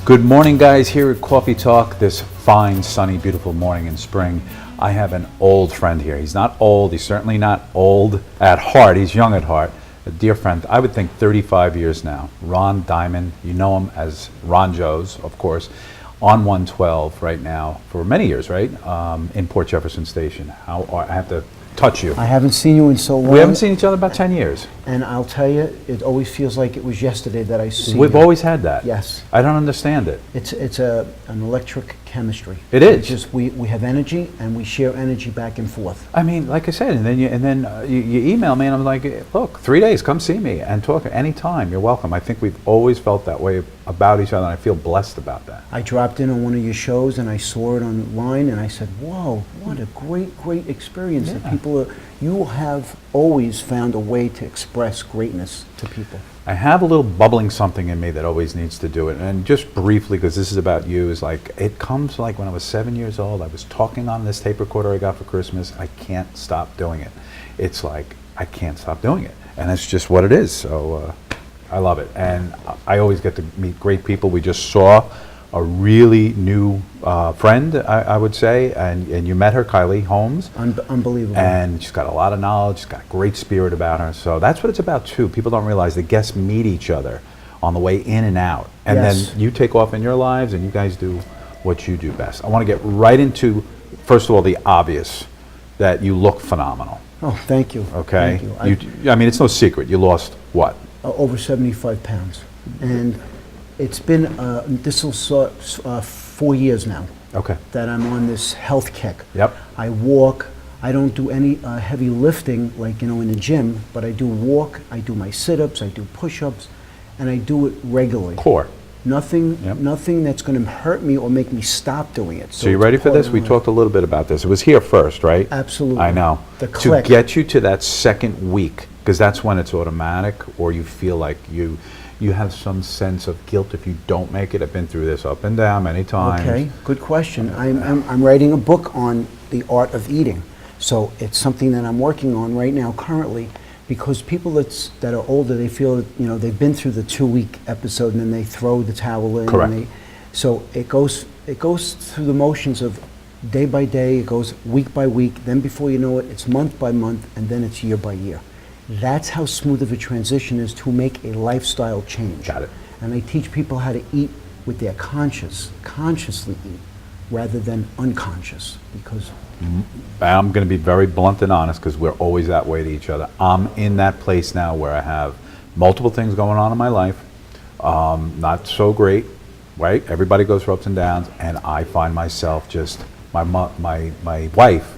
Good morning, guys, here at Coffee Talk this fine, sunny, beautiful morning in spring. I have an old friend here. He's not old, he's certainly not old at heart, he's young at heart. A dear friend, I would think 35 years now. Ron Diamond, you know him as Ronjo's, of course, on 112 right now for many years, right? In Port Jefferson Station. I have to touch you. I haven't seen you in so long. We haven't seen each other about 10 years. And I'll tell you, it always feels like it was yesterday that I see you. We've always had that. Yes. I don't understand it. It's an electric chemistry. It is. It's just we have energy and we share energy back and forth. I mean, like I said, and then you email me and I'm like, look, 3 days, come see me and talk anytime. You're welcome. I think we've always felt that way about each other, and I feel blessed about that. I dropped in on one of your shows and I saw it online and I said, whoa, what a great experience. Yeah. That people you have always found a way to express greatness to people. I have a little bubbling something in me that always needs to do it. And just briefly, because this is about you, is like, it comes like when I was 7 years old, I was talking on this tape recorder I got for Christmas. I can't stop doing it. It's like, I can't stop doing it. And that's just what it is. So I love it. And I always get to meet great people. We just saw a really new friend, I would say, and you met her, Kylie Holmes. Unbelievable. And she's got a lot of knowledge, she's got a great spirit about her. So that's what it's about too. People don't realize the guests meet each other on the way in and out. And Yes. then you take off in your lives and you guys do what you do best. I want to get right into, first of all, the obvious, that you look phenomenal. Oh, thank you. Okay? Thank you. I mean, it's no secret. You lost what? Over 75 pounds. And it's been, this will 4 years now Okay. that I'm on this health kick. Yep. I walk, I don't do any heavy lifting like, in the gym, but I do walk, I do my sit-ups, I do push-ups, and I do it regularly. Core. Nothing, Yep. nothing that's going to hurt me or make me stop doing it. So you it's ready for part this? of We my life. talked a little bit about this. It was here first, right? Absolutely. I know. The To click. get you to that second week, because that's when it's automatic, or you feel like you have some sense of guilt if you don't make it. I've been through this up and down many times. Okay, good question. I'm writing a book on the art of eating. So it's something that I'm working on right now currently, because people that are older, they feel that, they've been through the 2-week episode and then they throw the towel in. Correct. So it goes through the motions of day by day, it goes week by week, then before you know it, it's month by month, and then it's year by year. That's how smooth of a transition is to make a lifestyle change. Got it. And I teach people how to eat with their consciously eat, rather than unconscious, because I'm going to be very blunt and honest, because we're always that way to each other. I'm in that place now where I have multiple things going on in my life, not so great, right? Everybody goes through ups and downs, and I find myself just, my wife,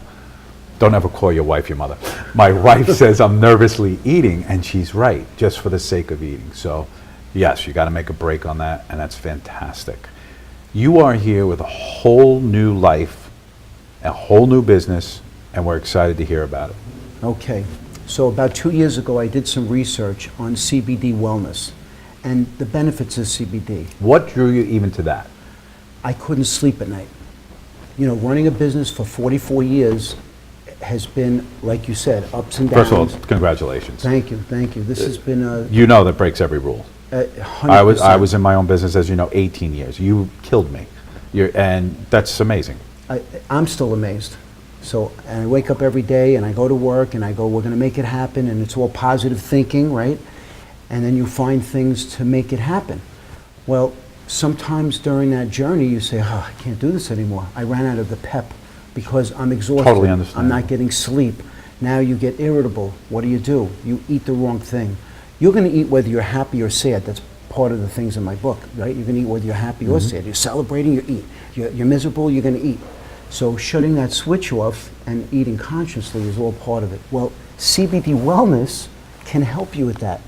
don't ever call your wife your mother. My wife says I'm nervously eating, and she's right, just for the sake of eating. So yes, you got to make a break on that, and that's fantastic. You are here with a whole new life, a whole new business, and we're excited to hear about it. Okay, so about 2 years ago, I did some research on CBD wellness and the benefits of CBD. What drew you even to that? I couldn't sleep at night. Running a business for 44 years has been, like you said, ups and downs. First of all, congratulations. Thank you. This has been a You know that breaks every rule. 100%. I was in my own business, as you know, 18 years. You killed me. And that's amazing. I'm still amazed. So, and I wake up every day and I go to work and I go, we're going to make it happen, and it's all positive thinking, right? And then you find things to make it happen. Well, sometimes during that journey you say, I can't do this anymore. I ran out of the pep because I'm exhausted. Totally understand. I'm not getting sleep. Now you get irritable. What do? You eat the wrong thing. You're going to eat whether you're happy or sad. That's part of the things in my book, right? You're going to eat whether you're happy or sad. You're celebrating, you eat. You're miserable, you're going to eat. So shutting that switch off and eating consciously is all part of it. Well, CBD Wellness can help you with that,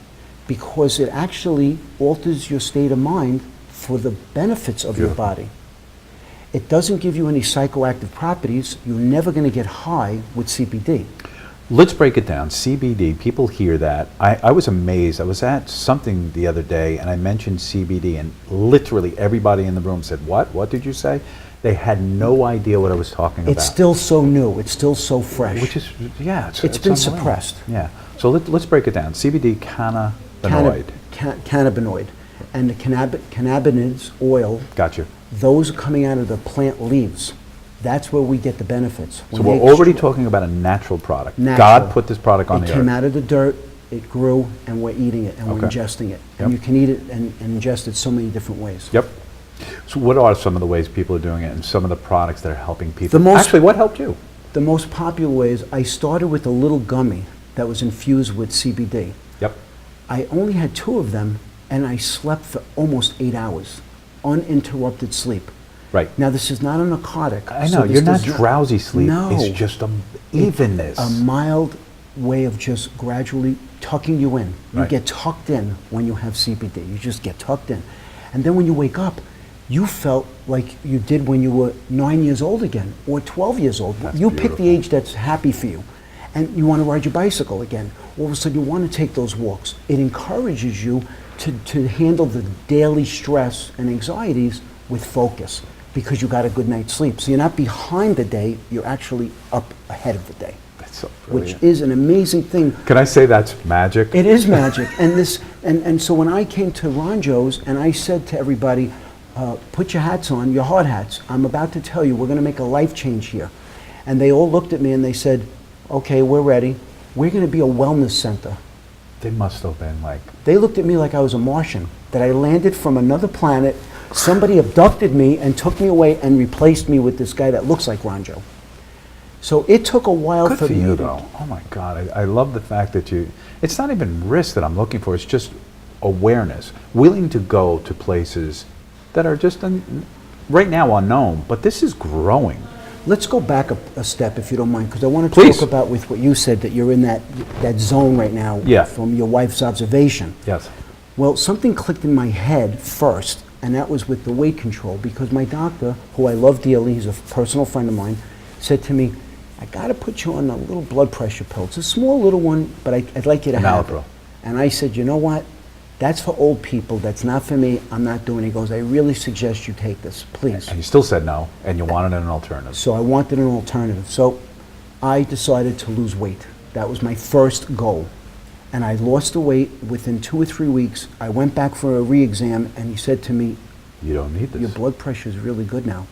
because it actually alters your state of mind for the benefits of your body. It doesn't give you any psychoactive properties. You're never going to get high with CBD. Let's break it down. CBD, people hear that. I was amazed. I was at something the other day and I mentioned CBD, and literally everybody in the room said, what? What did you say? They had no idea what I was talking about. It's still so new. It's still so fresh. Which is, yeah. It's been unbelievable. suppressed. Yeah. So let's break it down. CBD, cannabinoid. Cannabinoid. And the cannabinoids oil, Gotcha. those are coming out of the plant leaves. That's where we get the benefits. So When we're they already extract- talking about a natural product. Natural. God put this product on It the came earth. out of the dirt, it grew, and we're eating it, and we're Okay. ingesting it. Yep. And you can eat it and ingest it so many different ways. Yep. So what are some of the ways people are doing it and some of the products that are helping people? The most- Actually, what helped you? The most popular way is I started with a little gummy that was infused with CBD. Yep. I only had 2 of them, and I slept for almost 8 hours, uninterrupted sleep. Right. Now, this is not a narcotic. I so know, this you're not does drowsy sleep. No. It's just evenness. A mild way of just gradually tucking you in. You Right. get tucked in when you have CBD. You just get tucked in. And then when you wake up, you felt like you did when you were 9 years old again, or 12 years old. That's You pick the beautiful. age that's happy for you. And you want to ride your bicycle again. All of a sudden, you want to take those walks. It encourages you to handle the daily stress and anxieties with focus, because you got a good night's sleep. So you're not behind the day, you're actually up ahead of the day, That's so which brilliant. is an amazing thing. Can I say that's magic? It is magic. And so when I came to Ronjo's and I said to everybody, put your hats on, your hard hats. I'm about to tell you, we're going to make a life change here. And they all looked at me and they said, okay, we're ready. We're going to be a wellness center. They must have been like, They looked at me like I was a Martian, that I landed from another planet. Somebody abducted me and took me away and replaced me with this guy that looks like Ronjo. So it took a while good for for me you to- though. Oh my God, I love the fact that it's not even risk that I'm looking for, it's just awareness. Willing to go to places that are just right now unknown, but this is growing. Let's go back a step, if you don't mind, because I want to Please. talk about with what you said, that you're in that zone right now Yeah. from your wife's observation. Yes. Well, something clicked in my head first, and that was with the weight control, because my doctor, who I love dearly, he's a personal friend of mine, said to me, I got to put you on a little blood pressure pill. It's a small little one, but I'd like you to have it. Malibro. And I said, you know what? That's for old people. That's not for me. I'm not doing it. He goes, I really suggest you take this, please. And you still said no, and you wanted an alternative. So I wanted an alternative. So I decided to lose weight. That was my first goal. And I lost the weight within 2 or 3 weeks. I went back for a re-exam, and he said to me, You don't need this. your blood pressure is really good now.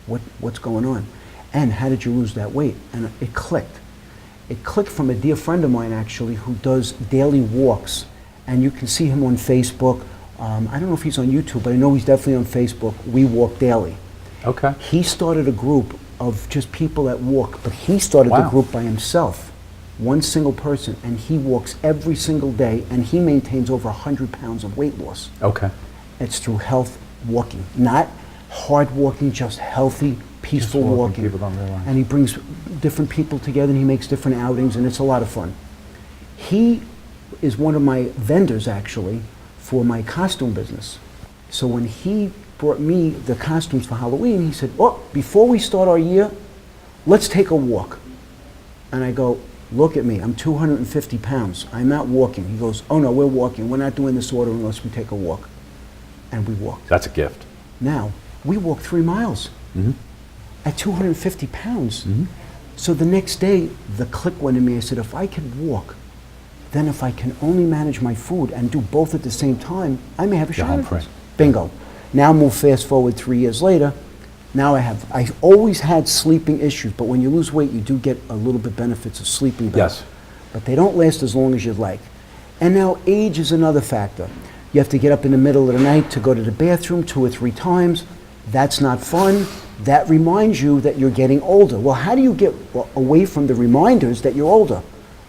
What's going on? And how did you lose that weight? And it clicked. It clicked from a dear friend of mine, actually, who does daily walks. And you can see him on Facebook. I don't know if he's on YouTube, but I know he's definitely on Facebook. We Walk Daily. Okay. He started a group of just people that walk, but he started the Wow. group by himself, one single person, and he walks every single day, and he maintains over 100 pounds of weight loss. Okay. It's through health walking, not hard walking, just healthy, peaceful walking, walking. people don't realize. And he brings different people together, and he makes different outings, and it's a lot of fun. He is one of my vendors, actually, for my costume business. So when he brought me the costumes for Halloween, he said, oh, before we start our year, let's take a walk. And I go, look at me, I'm 250 pounds. I'm not walking. He goes, oh no, we're walking. We're not doing this order unless we take a walk. And we walked. That's a gift. Now, we walked 3 miles Mhm. at 250 pounds. Mhm. So the next day, the click went in me. I said, if I could walk, then if I can only manage my food and do both at the same time, I may have a You're shot home at free. this. Bingo. Now move fast forward 3 years later. Now I always had sleeping issues, but when you lose weight, you do get a little bit benefits of sleeping better. Yes. But they don't last as long as you'd like. And now age is another factor. You have to get up in the middle of the night to go to the bathroom 2 or 3 times. That's not fun. That reminds you that you're getting older. Well, how do you get away from the reminders that you're older?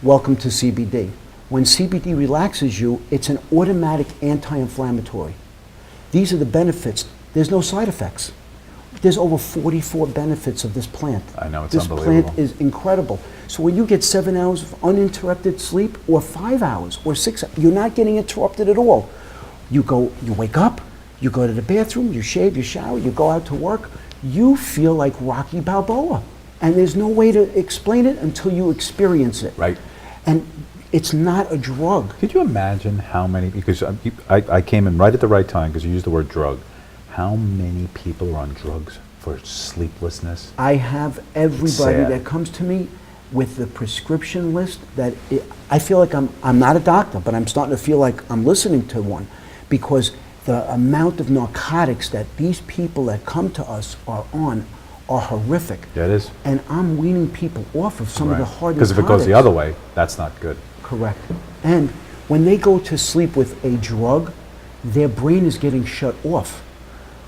Welcome to CBD. When CBD relaxes you, it's an automatic anti-inflammatory. These are the benefits. There's no side effects. There's over 44 benefits of this plant. I know, it's this unbelievable. plant is incredible. So when you get 7 hours of uninterrupted sleep, or 5 hours, or 6 hours, you're not getting interrupted at all. You wake up, you go to the bathroom, you shave, you shower, you go out to work, you feel like Rocky Balboa. And there's no way to explain it until you experience it. Right. And it's not a drug. Could you imagine how many, because I came in right at the right time because you used the word drug, how many people are on drugs for sleeplessness? I have everybody Sad. that comes to me with the prescription list that I feel like I'm not a doctor, but I'm starting to feel like I'm listening to one, because The amount of narcotics that these people that come to us are on are horrific. Yeah, it is. And I'm weaning people off of some of the hard Because if it goes the other way, that's not good. Correct. And when they go to sleep with a drug, their brain is getting shut off.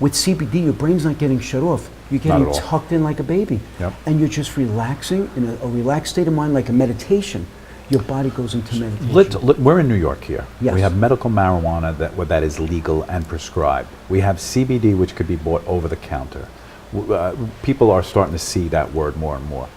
With CBD, your brain's not getting shut off. You're getting Not at all. tucked in like a baby. Yep. And you're just relaxing in a relaxed state of mind, like a meditation. Your body goes into meditation. We're in New York here. Yes. We have medical marijuana that is legal and prescribed. We have CBD, which could be bought over the counter. People are starting to see that word more and more.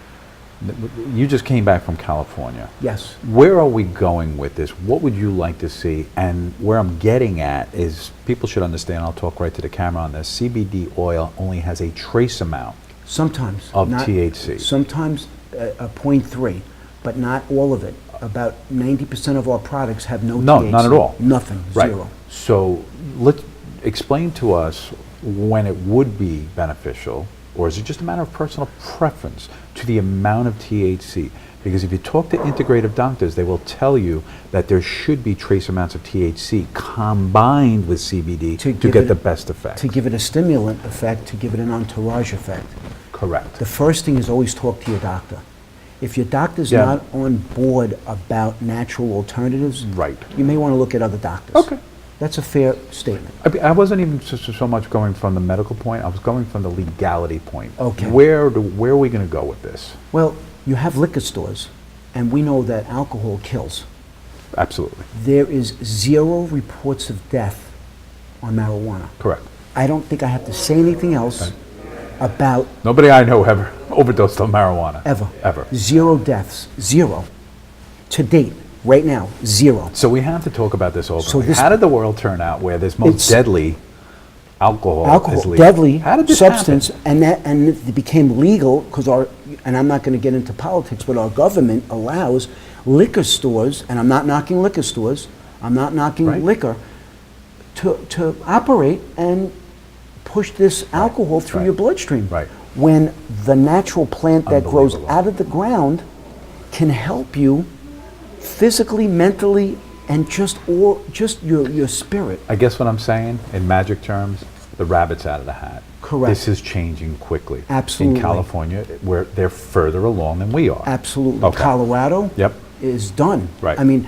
You just came back from California. Yes. Where are we going with this? What would you like to see? And where I'm getting at is people should understand, I'll talk right to the camera on this, CBD oil only has a trace amount Sometimes. of not- THC. Sometimes a 0.3, but not all of it. About 90% of our products have no No, THC. not at all. Nothing, Right. zero. So let's explain to us when it would be beneficial, or is it just a matter of personal preference to the amount of THC? Because if you talk to integrative doctors, they will tell you that there should be trace amounts of THC combined with CBD to give get it- the best effect. To give it a stimulant effect, to give it an entourage effect. Correct. The first thing is always talk to your doctor. If your doctor's Yeah. not on board about natural alternatives, Right. you may want to look at other doctors. Okay. That's a fair statement. I wasn't even so much going from the medical point, I was going from the legality point. Okay. Where are we going to go with this? Well, you have liquor stores, and we know that alcohol kills. Absolutely. There is 0 reports of death on marijuana. Correct. I don't think I have to say anything else about Nobody I know ever overdosed on marijuana. ever. Ever. 0 deaths. 0. To date, right now, 0. So we have to talk about this So openly. this- How did the world turn out where this most It's- deadly alcohol is Alcohol, legal? deadly How did this substance, happen? and it became legal because and I'm not going to get into politics, but our government allows liquor stores, and I'm not knocking liquor stores, I'm not knocking Right. liquor, to operate and push this alcohol through Right. your bloodstream. Right. When the natural plant that grows Unbelievable. out of the ground can help you physically, mentally, and just your spirit. I guess what I'm saying, in magic terms, the rabbit's out of the hat. Correct. This is changing quickly. Absolutely. In California, where they're further along than we are. Absolutely. Okay. Colorado Yep. is done. Right. I mean,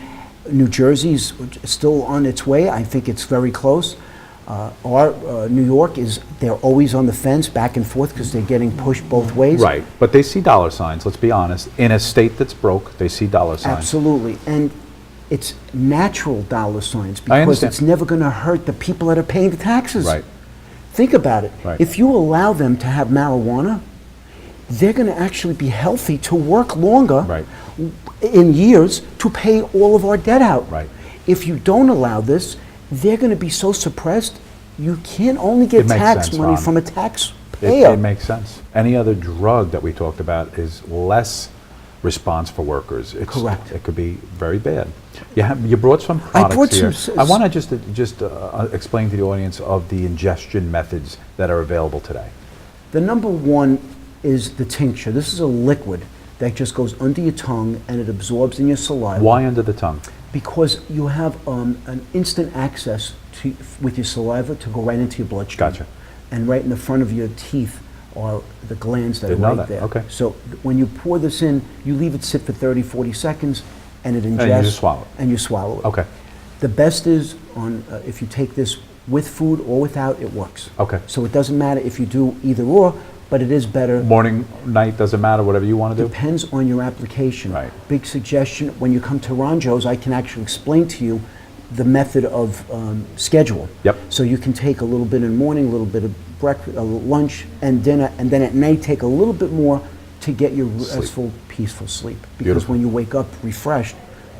New Jersey's still on its way. I think it's very close. New York they're always on the fence, back and forth, because they're getting pushed both ways. Right, but they see dollar signs, let's be honest. In a state that's broke, they see dollar signs. Absolutely. And it's natural dollar signs, I because understand. it's never going to hurt the people that are paying the taxes. Right. Think about it. Right. If you allow them to have marijuana, they're going to actually be healthy to work longer Right. in years to pay all of our debt out. Right. If you don't allow this, they're going to be so suppressed, you can only get It makes tax sense, money Ron. from a taxpayer. It makes sense. Any other drug that we talked about is less response for workers. Correct. It could be very bad. You brought some I products brought here. some I want to just explain to the audience of the ingestion methods that are available today. The number one is the tincture. This is a liquid that just goes under your tongue and it absorbs in your saliva. Why under the tongue? Because you have an instant access with your saliva to go right into your bloodstream. Gotcha. And right in the front of your teeth are the glands that Didn't are know right that. there. Okay. So when you pour this in, you leave it sit for 30, 40 seconds, and it ingests. And you just swallow it. And you swallow it. Okay. The best is if you take this with food or without, it works. Okay. So it doesn't matter if you do either or, but it is better. Morning, night, doesn't matter, whatever you want to do? Depends on your application. Right. Big suggestion, when you come to Ronjo's, I can actually explain to you the method of schedule. Yep. So you can take a little bit in the morning, a little bit of breakfast, lunch, and dinner, and then at night take a little bit more to get your restful, peaceful sleep. Because Beautiful. when you wake up refreshed,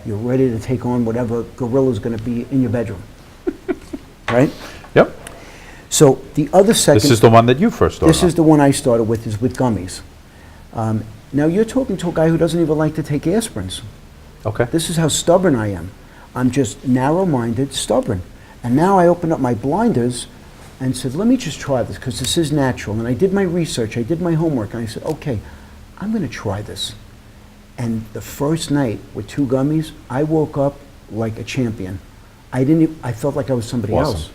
you're ready to take on whatever gorilla's going to be in your bedroom. Right? Yep. So the other second... This is the one that you first started This is the one I started with, is with gummies. Now you're talking to a guy who doesn't even like to take aspirins. Okay. This is how stubborn I am. I'm just narrow-minded, stubborn. And now I opened up my blinders and said, let me just try this, because this is natural. And I did my research, I did my homework, and I said, okay, I'm going to try this. And the first night with 2 gummies, I woke up like a champion. I felt like I was somebody Awesome. else.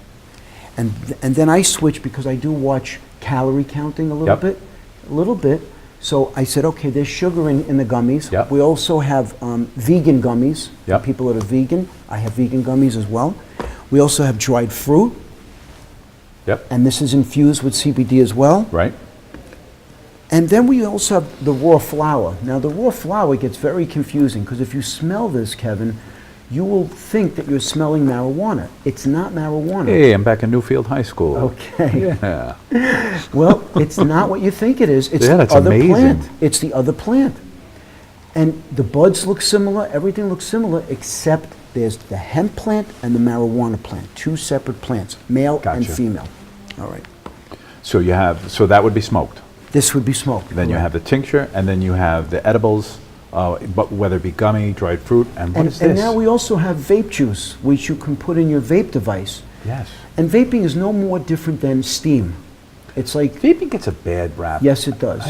And then I switched because I do watch calorie counting a little Yep. bit. So I said, okay, there's sugar in the gummies. Yep. We also have vegan gummies. Yep. For people that are vegan, I have vegan gummies as well. We also have dried fruit, Yep. and this is infused with CBD as well. Right. And then we also have the raw flower. Now, the raw flower gets very confusing because if you smell this, Kevin, you will think that you're smelling marijuana. It's not marijuana. Hey, I'm back in Newfield High School. Okay. Yeah. Well, it's not what you think it is. It's Yeah, the that's other amazing. plant. It's the other plant. And the buds look similar, everything looks similar, except there's the hemp plant and the marijuana plant, two separate plants, male and Gotcha. female. All right. So that would be smoked. This would be smoked. Then you have the tincture, and then you have the edibles, but whether it be gummy, dried fruit, and what is this? And now we also have vape juice, which you can put in your vape device. Yes. And vaping is no more different than steam. It's like, Vaping gets a bad rap. yes, it does.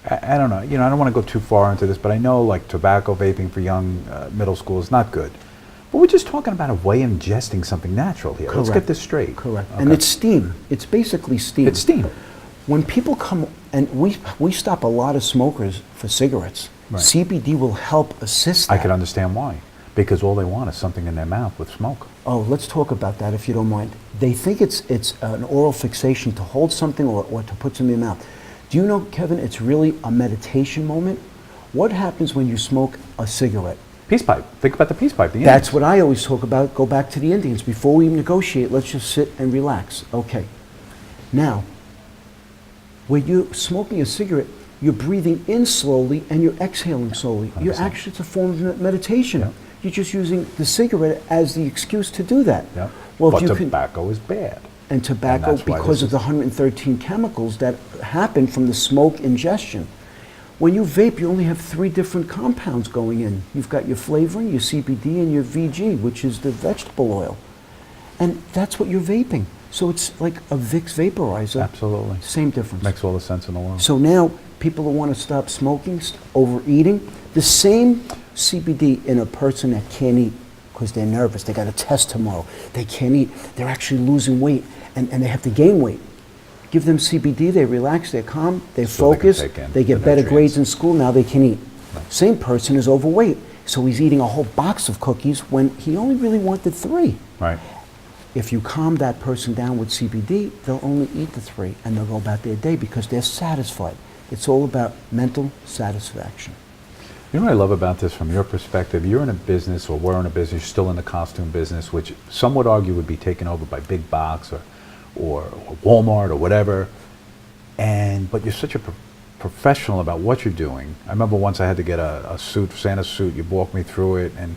I don't know. I don't want to go too far into this, but I know like tobacco vaping for young middle school is not good. But we're just talking about a way of ingesting something natural here. Let's get Correct. this straight. Correct. Okay. And it's steam. It's basically steam. It's steam. When people come, and we stop a lot of smokers for cigarettes. Right. CBD will help assist that. I can understand why. Because all they want is something in their mouth with smoke. Oh, let's talk about that if you don't mind. They think it's an oral fixation to hold something or to put something in your mouth. Do you know, Kevin, it's really a meditation moment? What happens when you smoke a cigarette? Peace pipe. Think about the peace pipe. The That's Indians. what I always talk about. Go back to the Indians. Before we negotiate, let's just sit and relax. Okay. Now, when you're smoking a cigarette, you're breathing in slowly and you're exhaling slowly. You're 100%. actually, it's a form of meditation. Yep. You're just using the cigarette as the excuse to do that. Yep. Well, But if you can, tobacco is bad. and tobacco, And that's why because this of the 113 chemicals that happen from the smoke ingestion. When you vape, you only have 3 different compounds going in. You've got your flavoring, your CBD, and your VG, which is the vegetable oil. And that's what you're vaping. So it's like a Vicks vaporizer. Absolutely. Same difference. Makes all the sense in the world. So now, people who want to stop smoking, overeating, the same CBD in a person that can't eat because they're nervous, they got a test tomorrow, they can't eat, they're actually losing weight, and they have to gain weight. Give them CBD, they relax, they're calm, they So they can focus, take in they get the better nutrients. grades in school, now they can eat. Same person is overweight, so he's eating a whole box of cookies when he only really wanted 3. Right. If you calm that person down with CBD, they'll only eat the 3 and they'll go about their day because they're satisfied. It's all about mental satisfaction. You know what I love about this from your perspective? You're in a business, or we're in a business, you're still in the costume business, which some would argue would be taken over by big box or Walmart or whatever. But you're such a professional about what you're doing. I remember once I had to get a suit, Santa suit, you walked me through it, and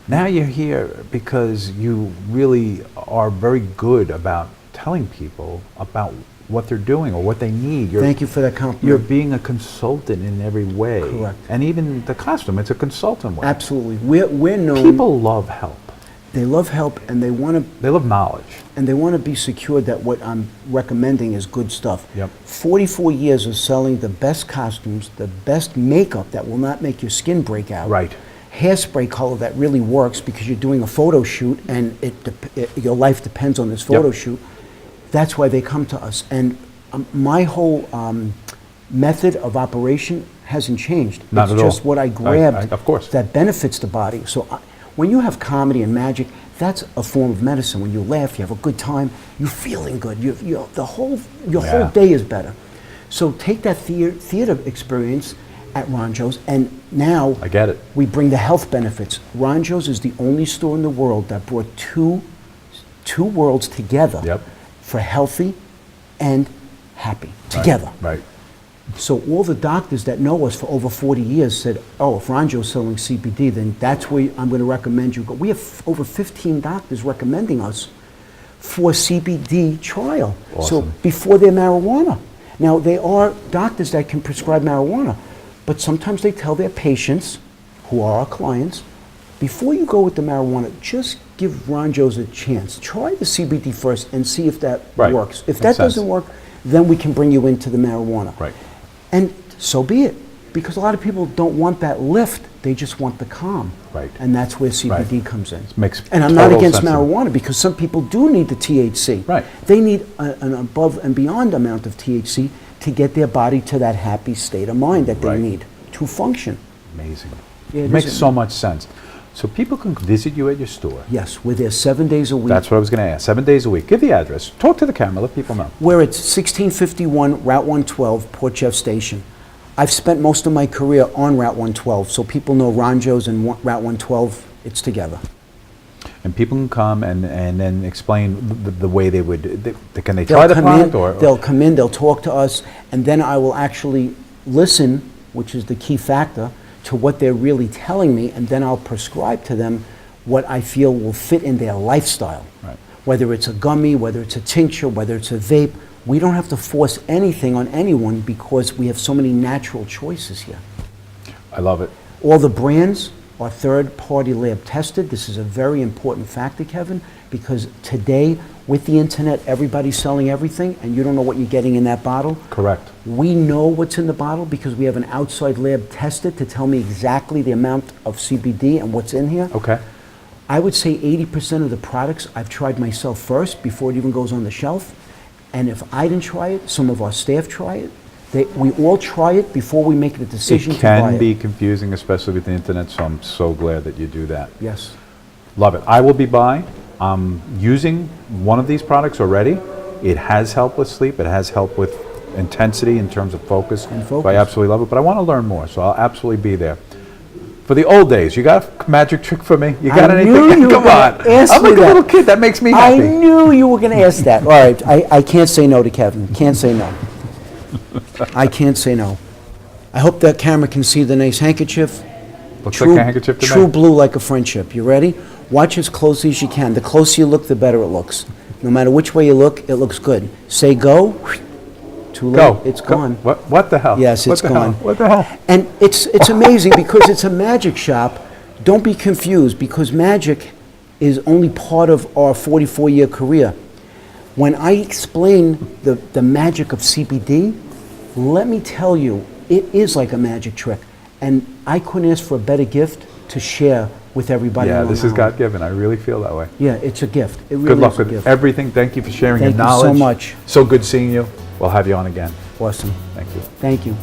now you're here because you really are very good about telling people about what they're doing or what they need. Thank you for that compliment. You're being a consultant in every way. Correct. And even the costume, it's a consultant way. Absolutely. We're known. People love help. They love help and they want to They love knowledge. be secured that what I'm recommending is good stuff. Yep. 44 years of selling the best costumes, the best makeup that will not make your skin break out. Right. Hairspray color that really works because you're doing a photo shoot and your life depends on this photo shoot. That's why they come to us. And my whole method of operation hasn't changed. Not it's at all. just what I grabbed of course. that benefits the body. So when you have comedy and magic, that's a form of medicine. When you laugh, you have a good time, you're feeling good. Your whole day is better. So take that theater experience at Ronjo's, and now I get it. we bring the health benefits. Ronjo's is the only store in the world that brought two worlds together. Yep. For healthy and happy together. Right. So all the doctors that know us for over 40 years said, oh, if Ronjo's selling CBD, then that's where I'm going to recommend you go. We have over 15 doctors recommending us for CBD trial. So Awesome. before their marijuana. Now, there are doctors that can prescribe marijuana, but sometimes they tell their patients, who are our clients, before you go with the marijuana, just give Ronjo's a chance. Try the CBD first and see if that Right. works. If Makes that sense. doesn't work, then we can bring you into the marijuana. Right. And so be it. Because a lot of people don't want that lift, they just want the calm. Right. And that's where CBD Right. comes in. Makes And I'm not total against sense to me. marijuana, because some people do need the THC. Right. They need an above and beyond amount of THC to get their body to that happy state of mind that they Right. need to function. Amazing. Yeah, It it makes is. so much sense. So people can visit you at your store. Yes, we're there 7 days a week. That's what I was going to ask. 7 days a week. Give the address. Talk to the camera. Let people know. We're at 1651 Route 112, Port Jeff Station. I've spent most of my career on Route 112, so people know Ronjo's and Route 112, it's together. And people can come and then explain the way they would. Can they try the come product? in, they'll come in, they'll talk to us, and then I will actually listen, which is the key factor, to what they're really telling me, and then I'll prescribe to them what I feel will fit in their lifestyle. Right. Whether it's a gummy, whether it's a tincture, whether it's a vape, we don't have to force anything on anyone because we have so many natural choices here. I love it. All the brands are third-party lab tested. This is a very important factor, Kevin, because today, with the internet, everybody's selling everything, and you don't know what you're getting in that bottle. Correct. We know what's in the bottle because we have an outside lab tested to tell me exactly the amount of CBD and what's in here. Okay. I would say 80% of the products I've tried myself first before it even goes on the shelf. And if I didn't try it, some of our staff try it. We all try it before we make the decision It to buy can it. be confusing, especially with the internet, so I'm so glad that you do that. Yes. Love it. I will be by. I'm using one of these products already. It has helped with sleep. It has helped with intensity in terms of focus. And So focus. I absolutely love it, but I want to learn more, so I'll absolutely be there. For the old days, you got a magic trick for me? You got I anything? knew you were Come gonna on. ask I'm me like a that. little kid. That makes me I happy. knew you were going to ask that. All right, I can't say no to Kevin. Can't say no. I can't say no. I hope that camera can see the nice handkerchief. Looks like a handkerchief to True me. blue like a friendship. You ready? Watch as closely as you can. The closer you look, the better it looks. No matter which way you look, it looks good. Say go. Too late. Go. It's Go. gone. What the hell? Yes, What it's the hell? gone. What the hell? And it's amazing because it's a magic shop. Don't be confused because magic is only part of our 44-year career. When I explain the magic of CBD, let me tell you, it is like a magic trick. And I couldn't ask for a better gift to share with everybody. Yeah, on this the is line. God-given. I really feel that way. Yeah, it's a gift. It really Good luck is a with gift. everything. Thank you for sharing Thank your you so knowledge. much. So good seeing you. We'll have you on again. Awesome. Thank you. Thank you.